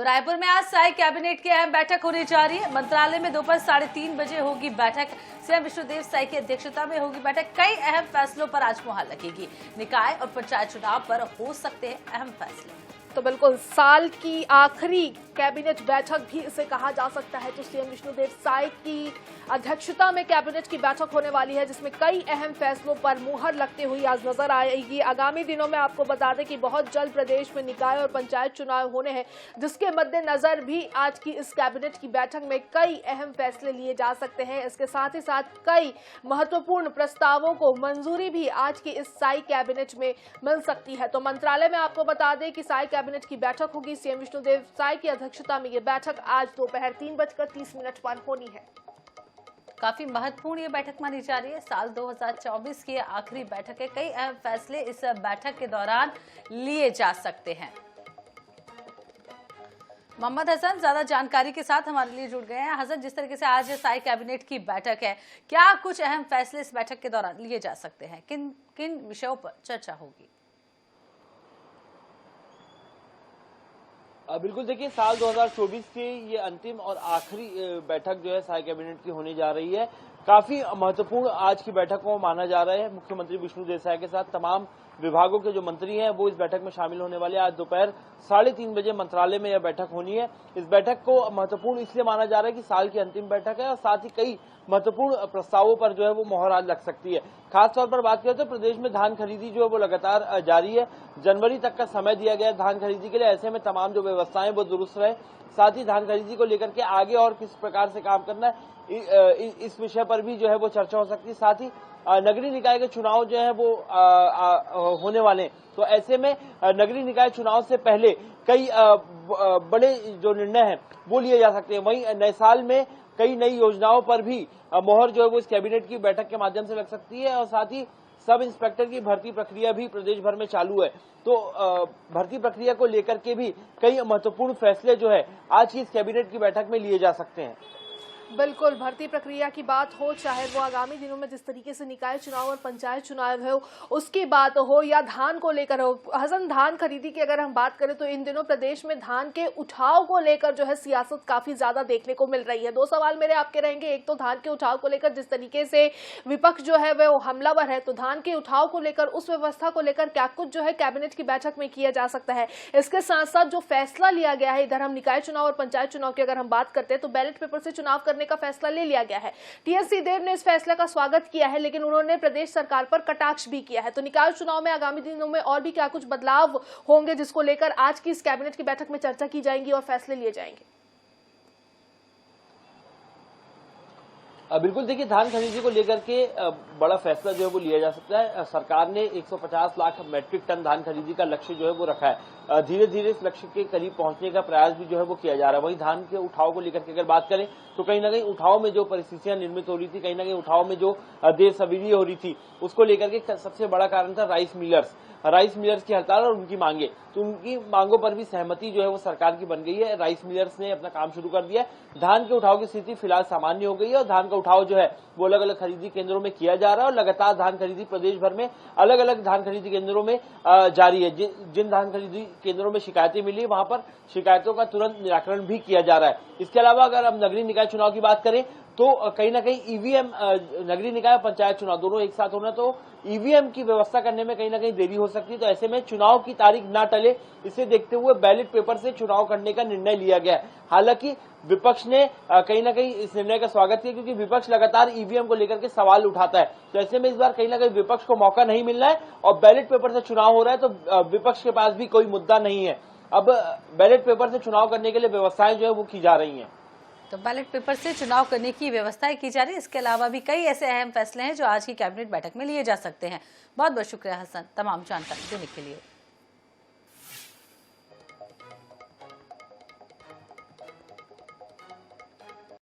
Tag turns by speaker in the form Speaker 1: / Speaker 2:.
Speaker 1: तो रायपुर में आज साई कैबिनेट की अहम बैठक होने जा रही है। मंत्रालय में दोपहर 3:30 बजे होगी बैठक। सीएम विष्णुदेव साई की अध्यक्षता में होगी बैठक। कई अहम फैसलों पर आज मुहर लगेगी। निकाय और पंचायत चुनाव पर हो सकते हैं अहम फैसले।
Speaker 2: तो बिल्कुल साल की आखिरी कैबिनेट बैठक भी इसे कहा जा सकता है। तो सीएम विष्णुदेव साई की अध्यक्षता में कैबिनेट की बैठक होने वाली है, जिसमें कई अहम फैसलों पर मुहर लगते हुए आज नजर आएगी। आगामी दिनों में आपको बता दें कि बहुत जल्द प्रदेश में निकाय और पंचायत चुनाव होने हैं, जिसके मद्देनजर भी आज की इस कैबिनेट की बैठक में कई अहम फैसले लिए जा सकते हैं। इसके साथ ही साथ कई महत्वपूर्ण प्रस्तावों को मंजूरी भी आज की इस साई कैबिनेट में मिल सकती है। तो मंत्रालय में आपको बता दें कि साई कैबिनेट की बैठक होगी। सीएम विष्णुदेव साई की अध्यक्षता में ये बैठक आज दोपहर 3:30 पर होनी है।
Speaker 1: काफी महत्वपूर्ण ये बैठक मानी जा रही है। साल 2024 की आखिरी बैठक है। कई अहम फैसले इस बैठक के दौरान लिए जा सकते हैं। मोहम्मद हसन ज्यादा जानकारी के साथ हमारे लिए जुड़ गए हैं। हसन, जिस तरीके से आज साई कैबिनेट की बैठक है, क्या कुछ अहम फैसले इस बैठक के दौरान लिए जा सकते हैं? किन किन विषयों पर चर्चा होगी?
Speaker 3: बिल्कुल, देखिए, साल 2024 की ये अंतिम और आखिरी बैठक जो है साई कैबिनेट की होने जा रही है। काफी महत्वपूर्ण आज की बैठक को माना जा रहा है। मुख्यमंत्री विष्णुदेव साई के साथ तमाम विभागों के जो मंत्री हैं वो इस बैठक में शामिल होने वाले हैं। आज दोपहर 3:30 बजे मंत्रालय में यह बैठक होनी है। इस बैठक को महत्वपूर्ण इसलिए माना जा रहा है कि साल की अंतिम बैठक है और साथ ही कई महत्वपूर्ण प्रस्तावों पर जो है वो मोहर आज लग सकती है। खासतौर पर बात करें तो प्रदेश में धान खरीदी जो है वो लगातार जारी है। जनवरी तक का समय दिया गया है धान खरीदी के लिए। ऐसे में तमाम जो व्यवस्थाएं वो दुरुस्त रहे, साथ ही धान खरीदी को लेकर के आगे और किस प्रकार से काम करना है, इस विषय पर भी जो है वो चर्चा हो सकती है। साथ ही नगरीय निकाय के चुनाव जो है वो होने वाले हैं, तो ऐसे में नगरीय निकाय चुनाव से पहले कई बड़े जो निर्णय हैं वो लिए जा सकते हैं। वहीं नए साल में कई नई योजनाओं पर भी मोहर जो है वो इस कैबिनेट की बैठक के माध्यम से लग सकती है। और साथ ही सब इंस्पेक्टर की भर्ती प्रक्रिया भी प्रदेश भर में चालू है, तो भर्ती प्रक्रिया को लेकर के भी कई महत्वपूर्ण फैसले जो है आज की इस कैबिनेट की बैठक में लिए जा सकते हैं।
Speaker 2: बिल्कुल, भर्ती प्रक्रिया की बात हो, चाहे वो आगामी दिनों में जिस तरीके से निकाय चुनाव और पंचायत चुनाव हो उसकी बात हो, या धान को लेकर हो। हसन, धान खरीदी की अगर हम बात करें तो इन दिनों प्रदेश में धान के उठाव को लेकर जो है सियासत काफी ज्यादा देखने को मिल रही है। दो सवाल मेरे आपके रहेंगे। एक तो धान के उठाव को लेकर जिस तरीके से विपक्ष जो है वो हमलावर है, तो धान के उठाव को लेकर, उस व्यवस्था को लेकर क्या कुछ जो है कैबिनेट की बैठक में किया जा सकता है? इसके साथ साथ जो फैसला लिया गया है, इधर हम निकाय चुनाव और पंचायत चुनाव की अगर हम बात करते हैं तो बैलेट पेपर से चुनाव करने का फैसला ले लिया गया है। टीएस सिंहदेव ने इस फैसले का स्वागत किया है, लेकिन उन्होंने प्रदेश सरकार पर कटाक्ष भी किया है। तो निकाय चुनाव में आगामी दिनों में और भी क्या कुछ बदलाव होंगे जिसको लेकर आज की इस कैबिनेट की बैठक में चर्चा की जाएगी और फैसले लिए जाएंगे?
Speaker 3: बिल्कुल, देखिए, धान खरीदी को लेकर के बड़ा फैसला जो है वो लिया जा सकता है। सरकार ने 150 लाख मैट्रिक टन धान खरीदी का लक्ष्य जो है वो रखा है। धीरे धीरे इस लक्ष्य के करीब पहुंचने का प्रयास भी जो है वो किया जा रहा है। वहीं धान के उठाव को लेकर के अगर बात करें तो कहीं ना कहीं उठाव में जो परिस्थितियां निर्मित हो रही थी, कहीं ना कहीं उठाव में जो देर सवेरी हो रही थी, उसको लेकर के सबसे बड़ा कारण था राइस मिलर्स की हड़ताल और उनकी मांगे। तो उनकी मांगों पर भी सहमति जो है वो सरकार की बन गई है। राइस मिलर्स ने अपना काम शुरू कर दिया है। धान के उठाव की स्थिति फिलहाल सामान्य हो गई है और धान का उठाव जो है वो अलग अलग खरीदी केंद्रों में किया जा रहा है और लगातार धान खरीदी प्रदेश भर में अलग अलग धान खरीदी केंद्रों में जारी है। जिन धान खरीदी केंद्रों में शिकायतें मिली वहां पर शिकायतों का तुरंत निराकरण भी किया जा रहा है। इसके अलावा अगर हम नगरीय निकाय चुनाव की बात करें तो कहीं ना कहीं ईवीएम, नगरीय निकाय पंचायत चुनाव दोनों एक साथ होना, तो ईवीएम की व्यवस्था करने में कहीं ना कहीं देरी हो सकती है। तो ऐसे में चुनाव की तारीख ना टले, इसे देखते हुए बैलेट पेपर से चुनाव करने का निर्णय लिया गया है। हालांकि विपक्ष ने कहीं ना कहीं इस निर्णय का स्वागत किया, क्योंकि विपक्ष लगातार ईवीएम को लेकर के सवाल उठाता है। तो ऐसे में इस बार कहीं ना कहीं विपक्ष को मौका नहीं मिल रहा है और बैलेट पेपर से चुनाव हो रहा है, तो विपक्ष के पास भी कोई मुद्दा नहीं है। अब बैलेट पेपर से चुनाव करने के लिए व्यवस्थाएं जो है वो की जा रही हैं।
Speaker 1: तो बैलेट पेपर से चुनाव करने की व्यवस्थाएं की जा रही है। इसके अलावा भी कई ऐसे अहम फैसले हैं जो आज की कैबिनेट बैठक में लिए जा सकते हैं। बहुत बहुत शुक्रिया हसन, तमाम जानकारी देने के लिए।